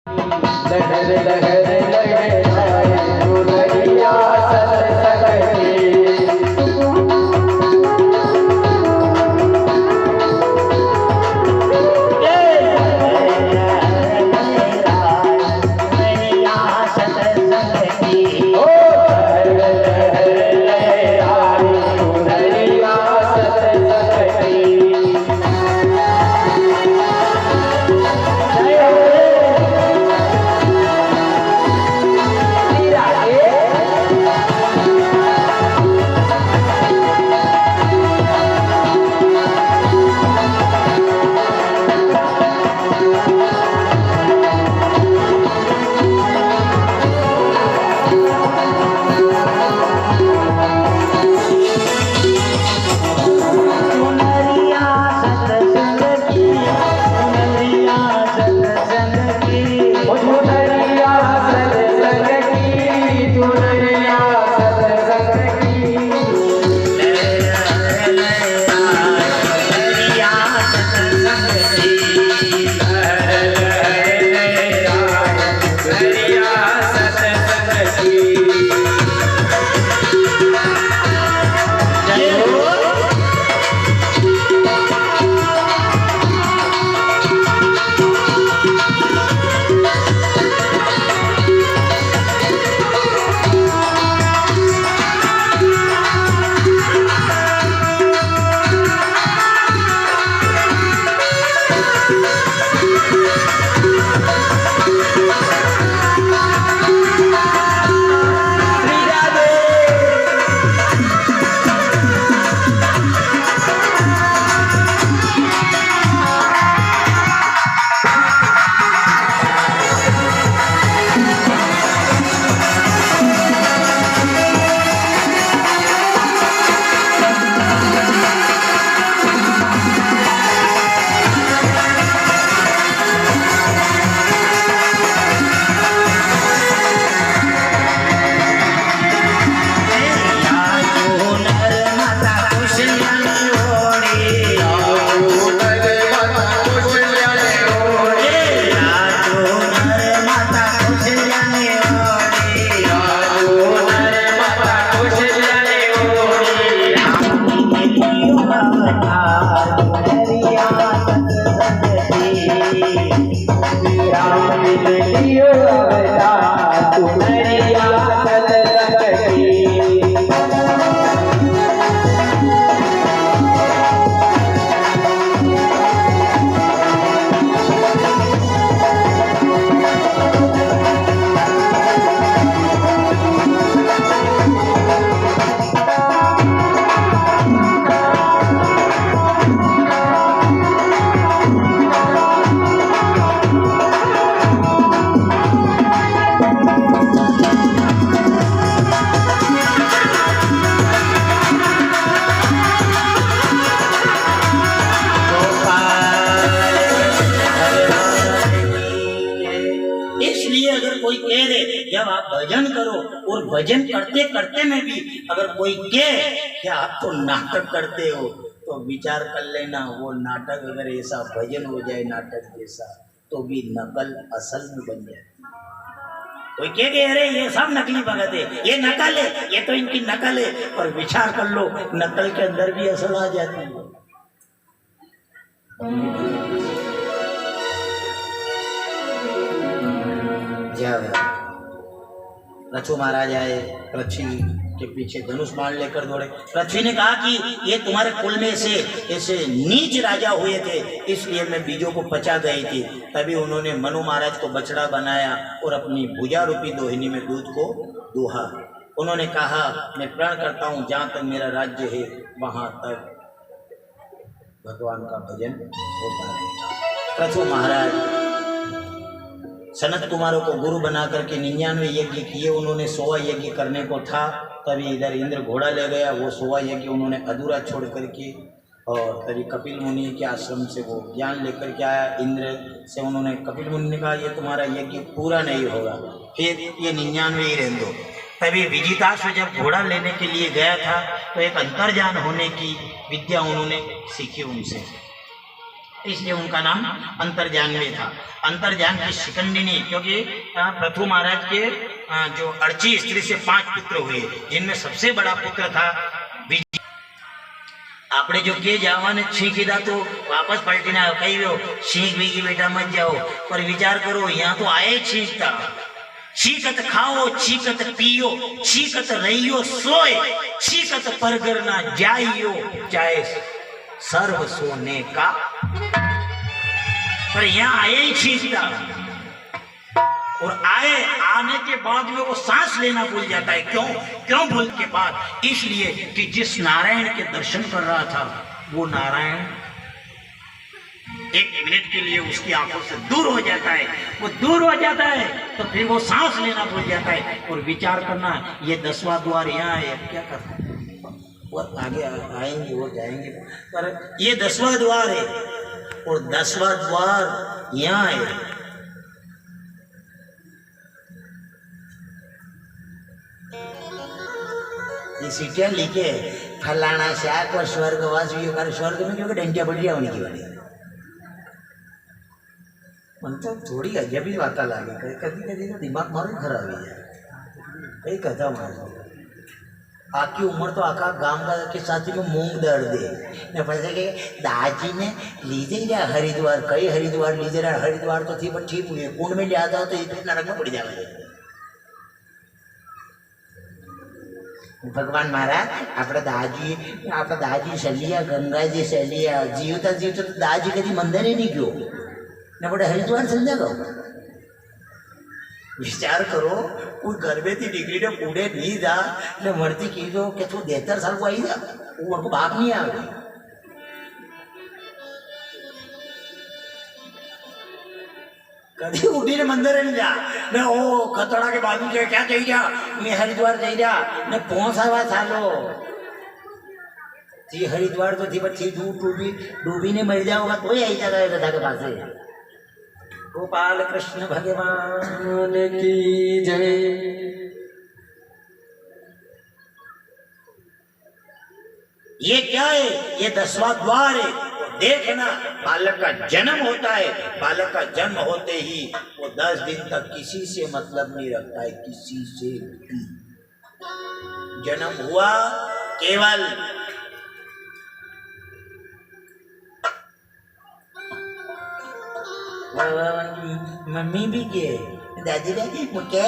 लहर लहर लहराए चुनरिया सत जब आप भजन करो और भजन करते करते में भी अगर कोई कहे कि आप तो नाटक करते हो, तो विचार कर लेना वो नाटक अगर ऐसा भजन हो जाए नाटक जैसा तो भी नकल असल में बन जाए। कोई कहे अरे ये सब नकली भगत है, ये नकल है, ये तो इनकी नकल है, और विचार कर लो नकल के अंदर भी असल आ जाती है। पृथु महाराज आए, पृथ्वी के पीछे धनुष बाण लेकर दौड़े। पृथ्वी ने कहा कि ये तुम्हारे कुल में से ऐसे नीच राजा हुए थे, इसलिए मैं बीजों को पचा गई थी। तभी उन्होंने मनु महाराज को बछड़ा बनाया और अपनी भुजा रूपी दोहिनी में दूध को दूहा। उन्होंने कहा मैं प्रण करता हूँ जहाँ तक मेरा राज्य है वहाँ तक भगवान का भजन होता रहेगा। पृथु महाराज सनत कुमारों को गुरु बना करके 99 यज्ञ किए। उन्होंने 100 यज्ञ करने को था, तभी इधर इंद्र घोड़ा ले गया, वो 100 यज्ञ उन्होंने अधूरा छोड़ करके, और तभी कपिल मुनि के आश्रम से वो ज्ञान लेकर के आया। इंद्र से उन्होंने, कपिल मुनि ने कहा ये तुम्हारा यज्ञ पूरा नहीं होगा, फिर ये 99 ही रहने दो। तभी विजिताश्व जब घोड़ा लेने के लिए गया था तो एक अंतर्जान होने की विद्या उन्होंने सीखी उनसे। इसलिए उनका नाम अंतर्जान्वी था। अंतर्जान की शिखंडिनी, क्योंकि पृथु महाराज के जो अर्ची स्त्री से 5 पुत्र हुए, जिनमें सबसे बड़ा पुत्र था विजय। આપણે જો કે જવાને છી કીધા તો વાપસ પલટીને કહી ગયો શીખ ભીગી બેટા મત જાઓ, પર વિચાર કરો यहाँ तो आए छींकता। छीकत खाओ छीकत पियो छीकत रहियो सोए छीकत परगर ना जाइयो चाहे सर्व सोने का, पर यहाँ आए ही छींकता। और आने के बाद में वो सांस लेना भूल जाता है। क्यों भूल के बाद? इसलिए कि जिस नारायण के दर्शन कर रहा था वो नारायण 1 मिनट के लिए उसकी आंखों से दूर हो जाता है। वो दूर हो जाता है तो फिर वो सांस लेना भूल जाता है। और विचार करना, ये 10वां द्वार यहाँ है, अब क्या करना, वो आगे आएंगे वो जाएंगे, पर ये 10वां द्वार है और 10वां द्वार यहाँ है। सीटियां लिखे फलाना शाक और स्वर्गवास, स्वर्ग में क्योंकि डंडिया बढ़िया होने की वाली मतलब थोड़ी अजब ही बात लगे। कभी तो दिमाग मारो खराब हो जाए। कई कथा मार आखी उम्र तो आखा गाम का के साथी में मूंग दर दे ने पैसे के दाजी ने लीजे जा हरिद्वार, कई हरिद्वार लीजे रहा, हरिद्वार तो थी पर ठीक हुई कुंड में ले आता हो तो इतने नरक में पड़ जाए। भगवान महाराज अपना दाजी सलिया गंगाजी सलिया जीवता तो दाजी कभी मंदिर ही नहीं क्यों ने बड़े हरिद्वार समझा गो। विचार करो, कोई गर्भे थी डिग्री ने पूरे नहीं जा ने मरती की जो के तू 73 साल को आई जा वो को बाप नहीं आ गई। कभी उठी ने मंदिर नहीं जा ने ओ खतरा के बाजू से क्या चाहिए जा मैं हरिद्वार चाहिए जा ने 5 सालो थी हरिद्वार तो थी पर थी डूबी ने मर जाओगा तो यही जगह गधा के पास है। गोपाल कृष्ण भगवान की जय। ये क्या है? ये 10वां द्वार है। देखना, बालक का जन्म होता है, बालक का जन्म होते ही वो 10 दिन तक किसी से मतलब नहीं रखता है, किसी से भी। जन्म हुआ केवल मम्मी भी के दादी वो क्या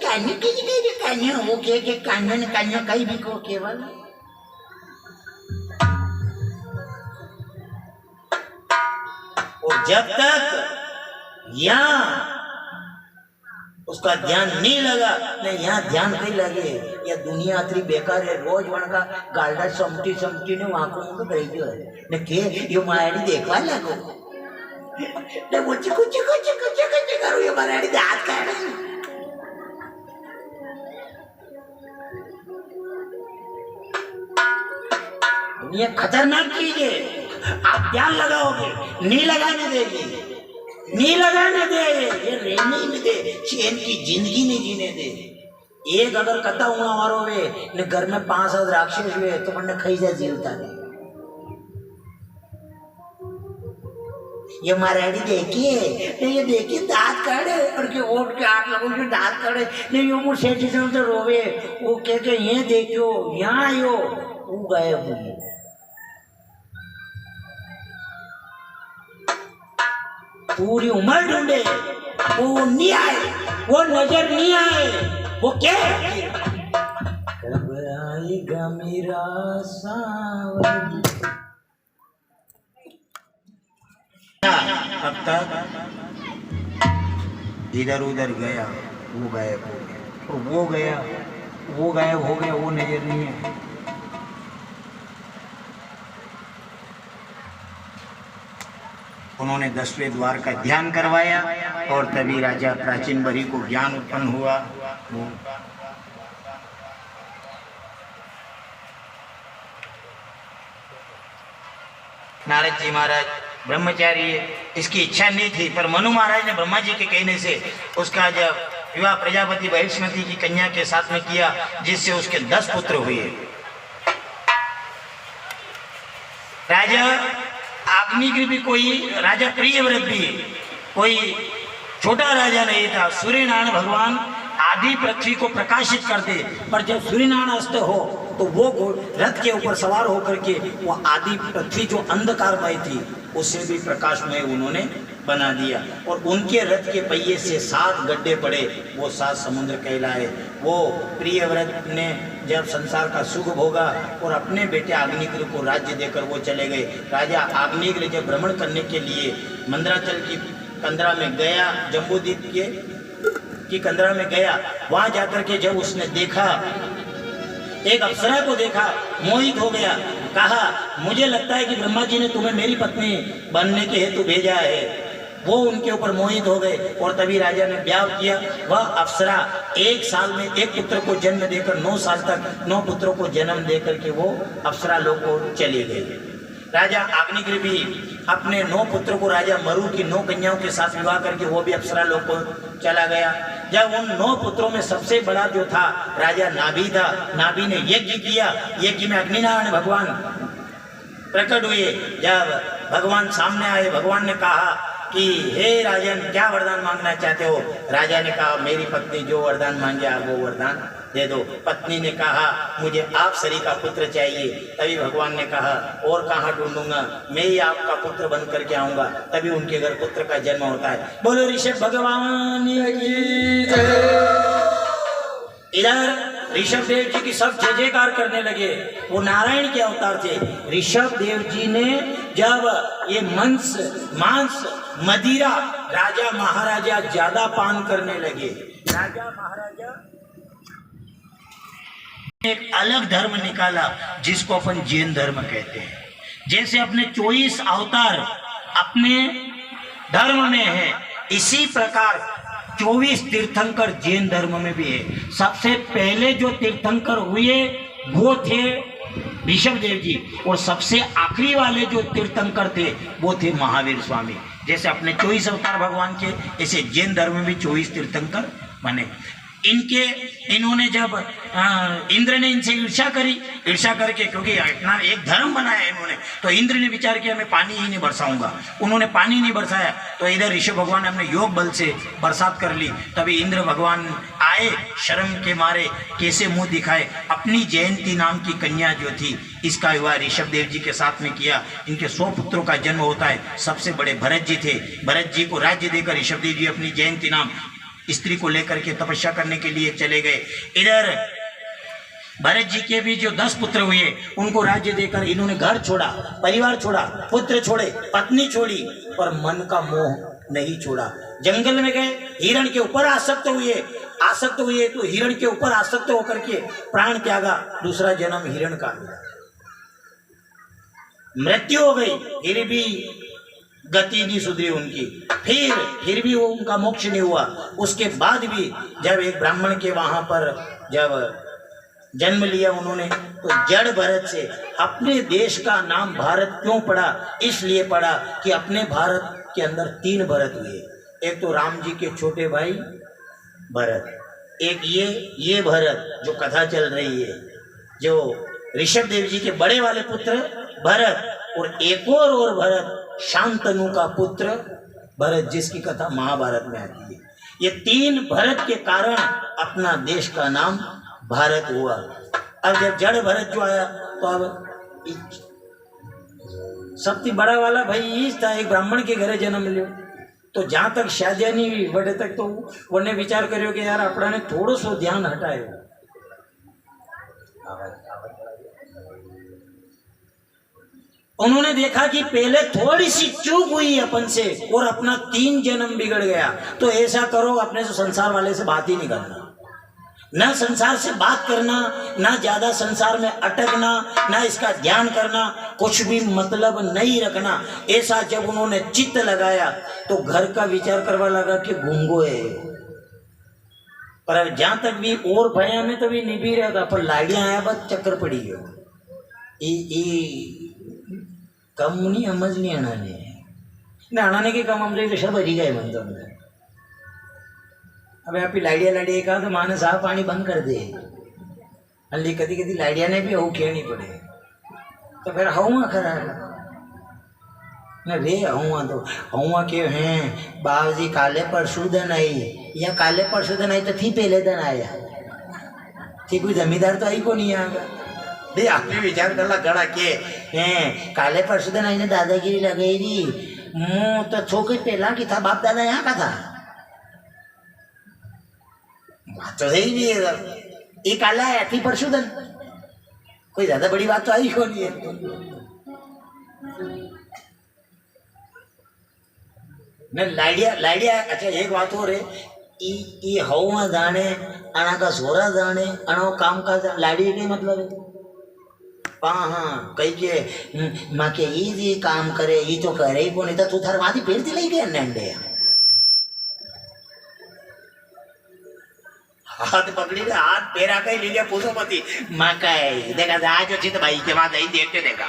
कान्यो के कान्यो वो के कान्यो कहीं भी को केवल और जब तक यहाँ उसका ध्यान नहीं लगा नहीं यहाँ ध्यान कहीं लगे या दुनिया अतरी बेकार है। रोज वहाँ का गाल्डा समटी ने वहाँ को गई जो है ने के यो मायानी देखवा लगो ने वो चिको करो ये मायानी दांत का दुनिया खतरनाक चीज है। आप ध्यान लगाओगे, नहीं लगाने देगी, नहीं लगाने दे, ये रहने नहीं दे, चैन की जिंदगी नहीं जीने दे। एक अगर कथा हुआ मारो वे ने घर में 5 राक्षस हुए तो मैंने खाई जा जीवता नहीं। ये महारानी देखिए ये देखिए दांत काढ़े और के ओट के 8 लोगों के दांत काढ़े नहीं यो मुझे सेठी से रोवे वो के ये देखियो यहाँ आयो वो गायब हुई। पूरी उम्र ढूंढे वो नहीं आए, वो नजर नहीं आए, वो क्या कब आएगा मेरा सावन। अब तक इधर उधर गया वो गायब हो गया और वो गया वो गायब हो गया, वो नजर नहीं है। उन्होंने 10वें द्वार का ध्यान करवाया और तभी राजा प्राचीन बरी को ज्ञान उत्पन्न हुआ। नारद जी महाराज ब्रह्मचारी है, इसकी इच्छा नहीं थी, पर मनु महाराज ने ब्रह्मा जी के कहने से उसका जब विवाह प्रजापति बहिष्मती की कन्या के साथ में किया, जिससे उसके 10 पुत्र हुए। राजा अग्निगिरी भी कोई राजा प्रियव्रत भी कोई छोटा राजा नहीं था। सूर्यनारायण भगवान आदि पृथ्वी को प्रकाशित करते, पर जब सूर्यनारायण अस्त हो तो वो रथ के ऊपर सवार होकर के वो आदि पृथ्वी जो अंधकारमय थी उसे भी प्रकाशमय उन्होंने बना दिया। और उनके रथ के पहिए से 7 गड्ढे पड़े, वो 7 समुद्र कहलाए। वो प्रियव्रत ने जब संसार का सुख भोगा और अपने बेटे अग्निगिरी को राज्य देकर वो चले गए। राजा अग्निगिरी जब भ्रमण करने के लिए मंदराचल की कंदरा में गया, जम्बूद्वीप की कंदरा में गया, वहां जाकर के जब उसने देखा, एक अप्सरा को देखा, मोहित हो गया। कहा मुझे लगता है कि ब्रह्मा जी ने तुम्हें मेरी पत्नी बनने के हेतु भेजा है। वो उनके ऊपर मोहित हो गए और तभी राजा ने ब्याह किया। वह अप्सरा 1 साल में एक पुत्र को जन्म देकर 9 साल तक 9 पुत्रों को जन्म देकर के वो अप्सरा लोक को चली गई। राजा अग्निगिरी भी अपने 9 पुत्रों को राजा मरु की 9 कन्याओं के साथ विवाह करके वो भी अप्सरा लोक को चला गया। जब उन 9 पुत्रों में सबसे बड़ा जो था राजा नाभि था, नाभि ने यज्ञ किया। यज्ञ में अग्निनारायण भगवान प्रकट हुए। जब भगवान सामने आए, भगवान ने कहा कि हे राजन, क्या वरदान मांगना चाहते हो? राजा ने कहा मेरी पत्नी जो वरदान मांगे आप वो वरदान दे दो। पत्नी ने कहा मुझे आप सरी का पुत्र चाहिए। तभी भगवान ने कहा और कहाँ ढूंढूंगा, मैं ही आपका पुत्र बन करके आऊंगा। तभी उनके घर पुत्र का जन्म होता है। बोलो ऋषभ भगवान की जय। इधर ऋषभ देव जी की सब जय जयकार करने लगे। वो नारायण के अवतार थे। ऋषभ देव जी ने जब ये मांस मदिरा राजा महाराजा ज्यादा पान करने लगे, राजा महाराजा एक अलग धर्म निकाला जिसको अपन जैन धर्म कहते हैं। जैसे अपने 24 अवतार अपने धर्म में है, इसी प्रकार 24 तीर्थंकर जैन धर्म में भी है। सबसे पहले जो तीर्थंकर हुए वो थे ऋषभ देव जी, और सबसे आखिरी वाले जो तीर्थंकर थे वो थे महावीर स्वामी। जैसे अपने 24 अवतार भगवान के, ऐसे जैन धर्म में भी 24 तीर्थंकर बने। इन्होंने जब इंद्र ने इनसे ईर्ष्या करी, ईर्ष्या करके, क्योंकि इतना एक धर्म बनाया इन्होंने, तो इंद्र ने विचार किया मैं पानी ही नहीं बरसाऊंगा। उन्होंने पानी नहीं बरसाया तो इधर ऋषभ भगवान ने अपने योग बल से बरसात कर ली। तभी इंद्र भगवान आए, शर्म के मारे कैसे मुंह दिखाए, अपनी जयंती नाम की कन्या जो थी इसका विवाह ऋषभ देव जी के साथ में किया। इनके 100 पुत्रों का जन्म होता है। सबसे बड़े भरत जी थे। भरत जी को राज्य देकर ऋषभ देव जी अपनी जयंती नाम स्त्री को लेकर के तपस्या करने के लिए चले गए। इधर भरत जी के भी जो 10 पुत्र हुए उनको राज्य देकर इन्होंने घर छोड़ा, परिवार छोड़ा, पुत्र छोड़े, पत्नी छोड़ी, पर मन का मोह नहीं छोड़ा। जंगल में गए, हिरण के ऊपर आसक्त हुए तो हिरण के ऊपर आसक्त होकर के प्राण त्यागा। दूसरा जन्म हिरण का मिला, मृत्यु हो गई, फिर भी गति नहीं सुधरी उनकी। फिर भी वो उनका मोक्ष नहीं हुआ। उसके बाद भी जब एक ब्राह्मण के वहां पर जब जन्म लिया उन्होंने, तो जड़ भरत से अपने देश का नाम भारत क्यों पड़ा? इसलिए पड़ा कि अपने भारत के अंदर 3 भरत हुए। एक तो राम जी के छोटे भाई भरत, एक ये भरत जो कथा चल रही है, जो ऋषभ देव जी के बड़े वाले पुत्र भरत, और एक और भरत शांतनु का पुत्र भरत, जिसकी कथा महाभारत में आती है। ये 3 भरत के कारण अपना देश का नाम भारत हुआ। अब जब जड़ भरत जो आया तो अब सबसे बड़ा वाला भाई ईश था, एक ब्राह्मण के घरे जन्म लियो। तो जहां तक शादी नहीं हुई बड़े तक, तो उन्होंने विचार करियो कि यार अपना ने थोड़ो सो ध्यान हटायो। उन्होंने देखा कि पहले थोड़ी सी चूक हुई अपन से और अपना 3 जन्म बिगड़ गया। तो ऐसा करो, अपने से संसार वाले से बात ही नहीं करना, ना संसार से बात करना, ना ज्यादा संसार में अटकना, ना इसका ध्यान करना, कुछ भी मतलब नहीं रखना। ऐसा जब उन्होंने चित्त लगाया तो घर का विचार करवा लगा कि गूंगो है। पर जहां तक भी और भया में तो भी नहीं भी रहा था, पर लाड़ियां आया बस चक्कर पड़ी गयो। कम नहीं समझ नहीं अणाने के कम हम तो सब हरी गए मन तो। अब आप लाड़िया कहा तो माने साफ पानी बंद कर दे, हल्ली कदी कदी लाड़िया ने भी हऊ खेलनी पड़े, तो फिर हऊ खरा ને રે હું કે હે બાવજી કાલે પરશુદન आई या काले परशुदन आई तो थी पहले दिन आया थी कोई जमींदार तो आई को नहीं आगा दे आपने विचार करला गड़ा के हैं काले परशुदन आई ने दादागिरी लगाई री तो छोकरी पहला की था बाप दादा यहाँ का था बात तो सही भी है ये काला है थी परशुदन कोई ज्यादा बड़ी बात तो आई को नहीं है ने लाइडिया अच्छा एक बात और है ई हवा जाने अना का सोरा जाने अना काम का लाड़ी के मतलब है हाँ कही के माँ के ये काम करे ये तो करे ही को नहीं था तू थार वादी पेड़ लई गया नंडे हाथ पकड़ी के हाथ पैरा कहीं ले गया पूछो मती माँ का है देखा आज अच्छी तो भाई के बाद आई देखते देखा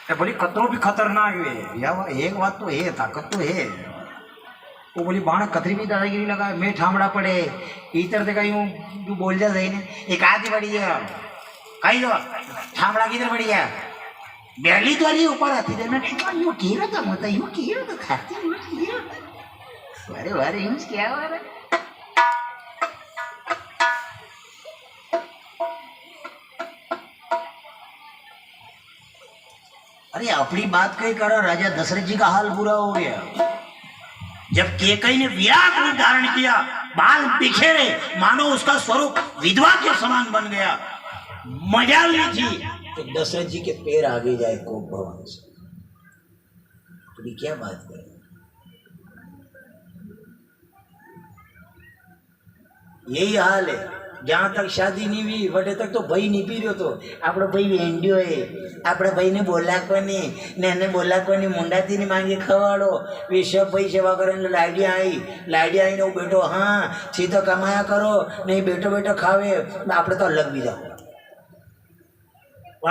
बोली कतरो भी खतरनाक है या एक बात तो है ताकत तो है वो बोली बाण कतरी भी दादागिरी लगा मैं ठामड़ा पड़े इतर देखा यूं तू बोल जा सही ने एक आधी बड़ी है कहीं दो ठामड़ा किधर बड़ी है बेली तो अरे ऊपर आती है ना यूं कीरा था मत यूं कीरा तो खाती यूं कीरा अरे वारे यूं क्या हो रहा है अरे अपनी बात कही करो राजा दशरथ जी का हाल बुरा हो गया जब केकई ने विराट रूप धारण किया बाल बिखेरे मानो उसका स्वरूप विधवा के समान बन गया मजा ली थी तो दशरथ जी के पैर आगे जाए कोप भवन से तो क्या बात करें यही हाल है જ્યાં તક શાદી નહીં हुई વડે તક તો ભાઈ નહીં પી રહ્યો તો આપણો ભાઈ વેંડ્યો એ આપણે ભાઈને બોલાકવાની ને એને બોલાકવાની મુંડાતીની માંગે ખવાડો વિશ્વ ભાઈ સેવા કરે એટલે લાડિયા આવીને હું બેઠો હા છી તો કમાયા કરો નહીં બેઠો બેઠો ખાવે આપણે તો અલગ બી જાઓ